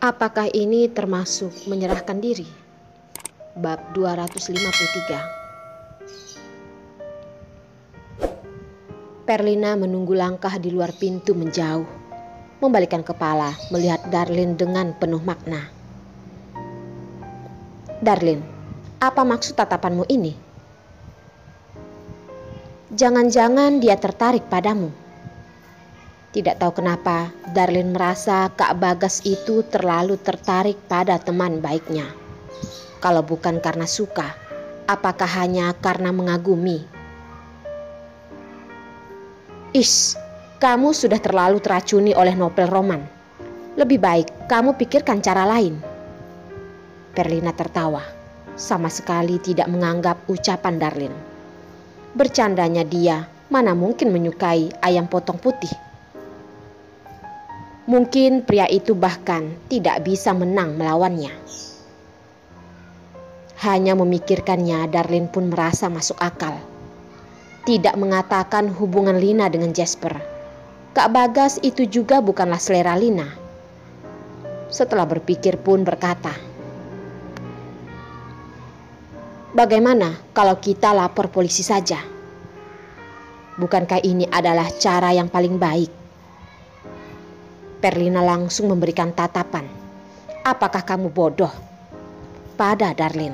Apakah ini termasuk menyerahkan diri? Bab 253. Perlina menunggu langkah di luar pintu menjauh, membalikkan kepala melihat Darlin dengan penuh makna. Darlin, apa maksud tatapanmu ini? Jangan-jangan dia tertarik padamu. Tidak tahu kenapa, Darlin merasa Kak Bagas itu terlalu tertarik pada teman baiknya. Kalau bukan karena suka, apakah hanya karena mengagumi? Ish, kamu sudah terlalu teracuni oleh novel roman. Lebih baik kamu pikirkan cara lain. Perlina tertawa, sama sekali tidak menganggap ucapan Darlin. Bercandanya dia mana mungkin menyukai ayam potong putih. Mungkin pria itu bahkan tidak bisa menang melawannya. Hanya memikirkannya, Darlin pun merasa masuk akal. Tidak mengatakan hubungan Lina dengan Jasper. Kak Bagas itu juga bukanlah selera Lina. Setelah berpikir pun berkata, bagaimana kalau kita lapor polisi saja? Bukankah ini adalah cara yang paling baik? Perlina langsung memberikan tatapan. Apakah kamu bodoh? Pada Darlin.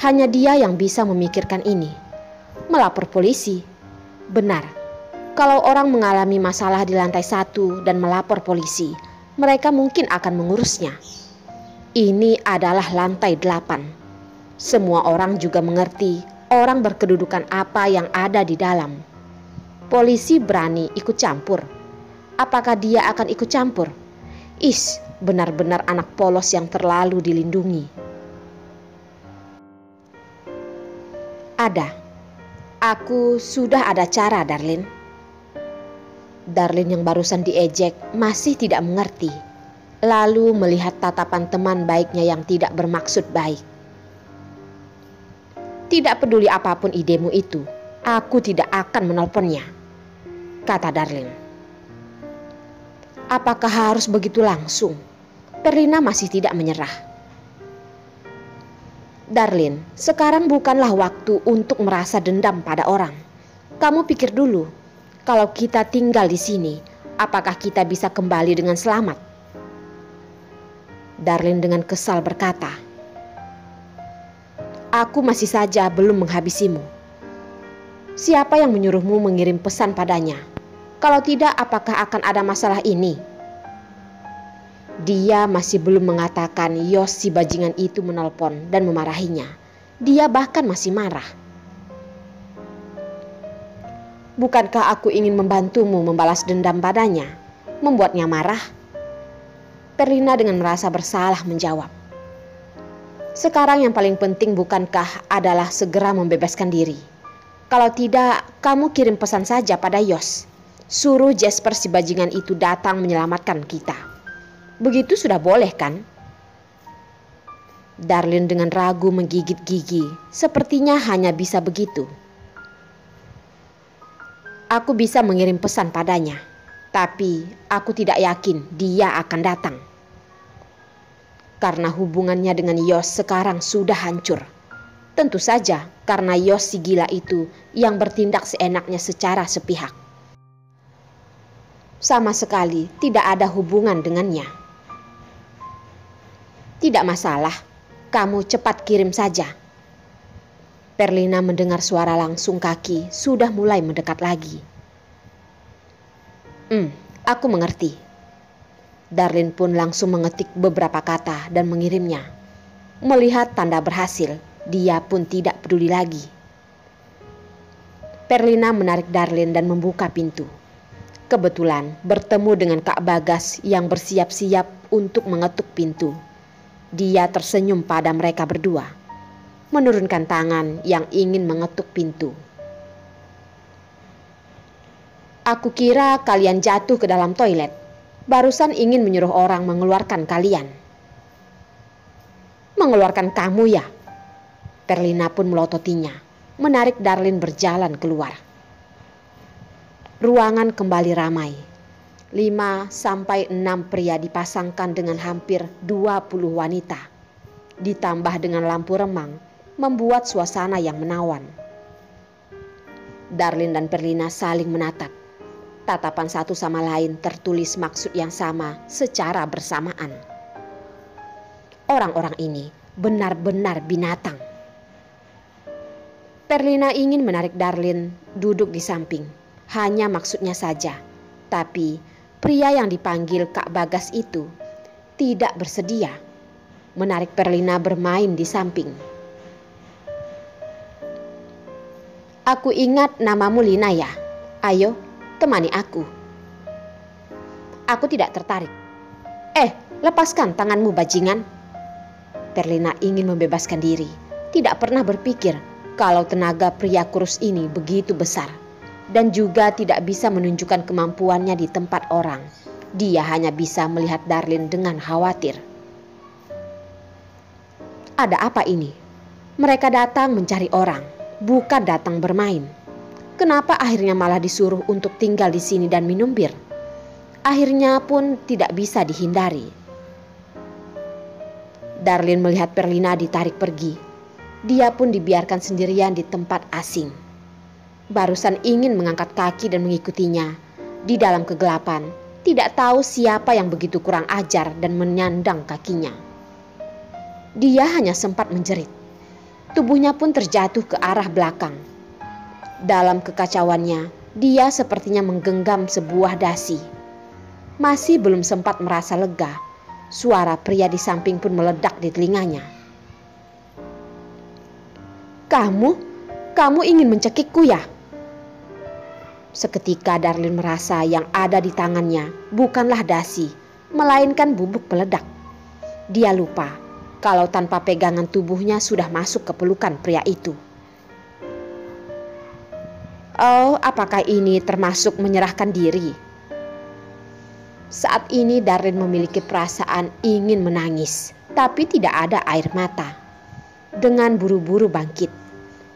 Hanya dia yang bisa memikirkan ini. Melapor polisi. Benar. Kalau orang mengalami masalah di lantai 1 dan melapor polisi, mereka mungkin akan mengurusnya. Ini adalah lantai 8. Semua orang juga mengerti orang berkedudukan apa yang ada di dalam. Polisi berani ikut campur. Apakah dia akan ikut campur? Benar-benar anak polos yang terlalu dilindungi. Ada. Aku sudah ada cara, Darlin. Darlin yang barusan diejek masih tidak mengerti. Lalu melihat tatapan teman baiknya yang tidak bermaksud baik. Tidak peduli apapun idemu itu, aku tidak akan menelponnya, kata Darlin. Apakah harus begitu langsung? Perlina masih tidak menyerah. Darlin, sekarang bukanlah waktu untuk merasa dendam pada orang. Kamu pikir dulu, kalau kita tinggal di sini, apakah kita bisa kembali dengan selamat? Darlin dengan kesal berkata, aku masih saja belum menghabisimu. Siapa yang menyuruhmu mengirim pesan padanya? Kalau tidak, apakah akan ada masalah ini? Dia masih belum mengatakan Yos si bajingan itu menelpon dan memarahinya. Dia bahkan masih marah. Bukankah aku ingin membantumu membalas dendam padanya? Membuatnya marah? Perlina dengan merasa bersalah menjawab. Sekarang yang paling penting bukankah adalah segera membebaskan diri? Kalau tidak, kamu kirim pesan saja pada Yos. Suruh Jasper si bajingan itu datang menyelamatkan kita. Begitu sudah boleh kan? Darlin dengan ragu menggigit gigi. Sepertinya hanya bisa begitu. Aku bisa mengirim pesan padanya, tapi aku tidak yakin dia akan datang. Karena hubungannya dengan Yos sekarang sudah hancur. Tentu saja karena Yos si gila itu yang bertindak seenaknya secara sepihak. Sama sekali tidak ada hubungan dengannya. Tidak masalah, kamu cepat kirim saja. Perlina mendengar suara langsung kaki sudah mulai mendekat lagi. Aku mengerti. Darlin pun langsung mengetik beberapa kata dan mengirimnya. Melihat tanda berhasil, dia pun tidak peduli lagi. Perlina menarik Darlin dan membuka pintu. Kebetulan bertemu dengan Kak Bagas yang bersiap-siap untuk mengetuk pintu. Dia tersenyum pada mereka berdua, menurunkan tangan yang ingin mengetuk pintu. Aku kira kalian jatuh ke dalam toilet. Barusan ingin menyuruh orang mengeluarkan kalian. Mengeluarkan kamu ya? Perlina pun melototinya, menarik Darlin berjalan keluar. Ruangan kembali ramai. 5-6 pria dipasangkan dengan hampir 20 wanita. Ditambah dengan lampu remang, membuat suasana yang menawan. Darlin dan Perlina saling menatap. Tatapan satu sama lain tertulis maksud yang sama secara bersamaan. Orang-orang ini benar-benar binatang. Perlina ingin menarik Darlin duduk di samping. Hanya maksudnya saja. Tapi pria yang dipanggil Kak Bagas itu tidak bersedia menarik Perlina bermain di samping. "Aku ingat namamu Lina ya. Ayo, temani aku." "Aku tidak tertarik." Lepaskan tanganmu bajingan." Perlina ingin membebaskan diri. Tidak pernah berpikir kalau tenaga pria kurus ini begitu besar. Dan juga tidak bisa menunjukkan kemampuannya di tempat orang. Dia hanya bisa melihat Darlin dengan khawatir. Ada apa ini? Mereka datang mencari orang, bukan datang bermain. Kenapa akhirnya malah disuruh untuk tinggal di sini dan minum bir? Akhirnya pun tidak bisa dihindari. Darlin melihat Perlina ditarik pergi. Dia pun dibiarkan sendirian di tempat asing. Barusan ingin mengangkat kaki dan mengikutinya. Di dalam kegelapan, tidak tahu siapa yang begitu kurang ajar dan menyandang kakinya. Dia hanya sempat menjerit. Tubuhnya pun terjatuh ke arah belakang. Dalam kekacauannya, dia sepertinya menggenggam sebuah dasi. Masih belum sempat merasa lega, suara pria di samping pun meledak di telinganya. Kamu ingin mencekikku ya?" Seketika Darlin merasa yang ada di tangannya bukanlah dasi, melainkan bubuk peledak. Dia lupa kalau tanpa pegangan tubuhnya sudah masuk ke pelukan pria itu. Oh, apakah ini termasuk menyerahkan diri? Saat ini Darlin memiliki perasaan ingin menangis, tapi tidak ada air mata. Dengan buru-buru bangkit,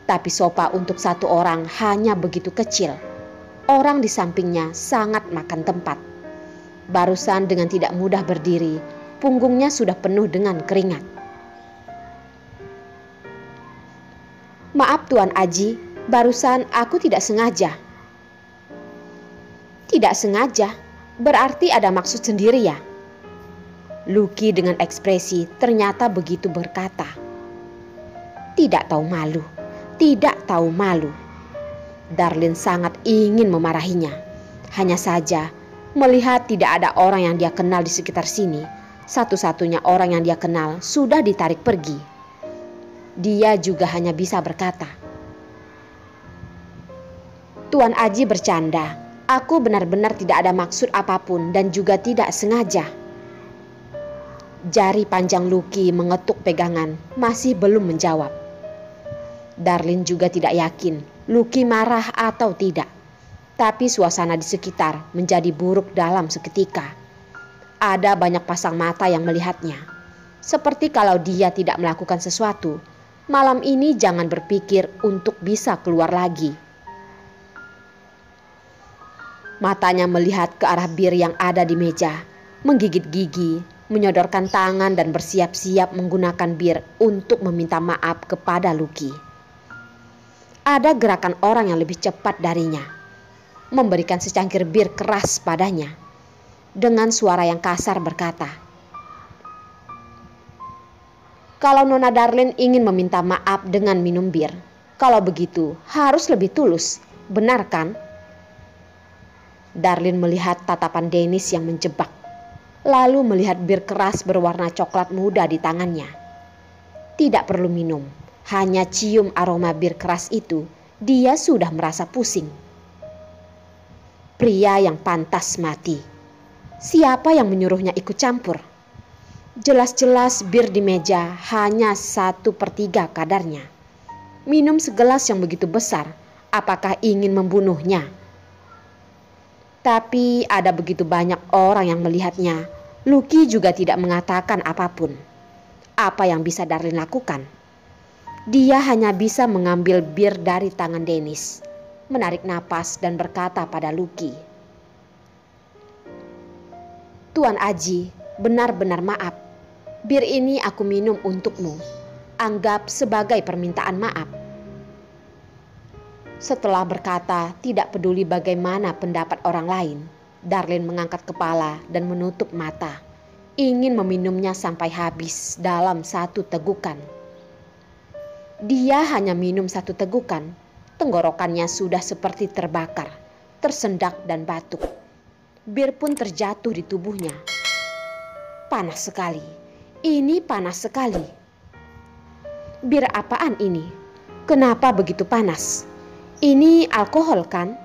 tapi sofa untuk satu orang hanya begitu kecil. Orang di sampingnya sangat makan tempat. Barusan dengan tidak mudah berdiri, punggungnya sudah penuh dengan keringat. "Maaf Tuan Aji, barusan aku tidak sengaja." "Tidak sengaja? Berarti ada maksud sendiri ya?" Lucky dengan ekspresi ternyata begitu berkata. Tidak tahu malu, tidak tahu malu. Darlin sangat ingin memarahinya. Hanya saja melihat tidak ada orang yang dia kenal di sekitar sini. Satu-satunya orang yang dia kenal sudah ditarik pergi. Dia juga hanya bisa berkata, "Tuan Aji bercanda. Aku benar-benar tidak ada maksud apapun dan juga tidak sengaja." Jari panjang Lucky mengetuk pegangan, masih belum menjawab. Darlin juga tidak yakin Lucky marah atau tidak. Tapi suasana di sekitar menjadi buruk dalam seketika. Ada banyak pasang mata yang melihatnya. Seperti kalau dia tidak melakukan sesuatu, malam ini jangan berpikir untuk bisa keluar lagi. Matanya melihat ke arah bir yang ada di meja, menggigit gigi, menyodorkan tangan dan bersiap-siap menggunakan bir untuk meminta maaf kepada Lucky. Ada gerakan orang yang lebih cepat darinya, memberikan secangkir bir keras padanya. Dengan suara yang kasar berkata, "Kalau Nona Darlin ingin meminta maaf dengan minum bir, kalau begitu harus lebih tulus, benar kan?" Darlin melihat tatapan Dennis yang menjebak, lalu melihat bir keras berwarna coklat muda di tangannya. Tidak perlu minum, hanya cium aroma bir keras itu, dia sudah merasa pusing. Pria yang pantas mati. Siapa yang menyuruhnya ikut campur? Jelas-jelas bir di meja hanya 1/3 kadarnya. Minum segelas yang begitu besar, apakah ingin membunuhnya? Tapi ada begitu banyak orang yang melihatnya. Lucky juga tidak mengatakan apapun. Apa yang bisa Darlin lakukan? Dia hanya bisa mengambil bir dari tangan Dennis, menarik napas dan berkata pada Lucky, Tuan Aji, benar-benar maaf. Bir ini aku minum untukmu. Anggap sebagai permintaan maaf. Setelah berkata tidak peduli bagaimana pendapat orang lain, Darlin mengangkat kepala dan menutup mata, ingin meminumnya sampai habis dalam satu tegukan. Dia hanya minum satu tegukan, tenggorokannya sudah seperti terbakar, tersendak dan batuk. Bir pun terjatuh di tubuhnya. Panas sekali, ini panas sekali. Bir apaan ini? Kenapa begitu panas? Ini alkohol kan?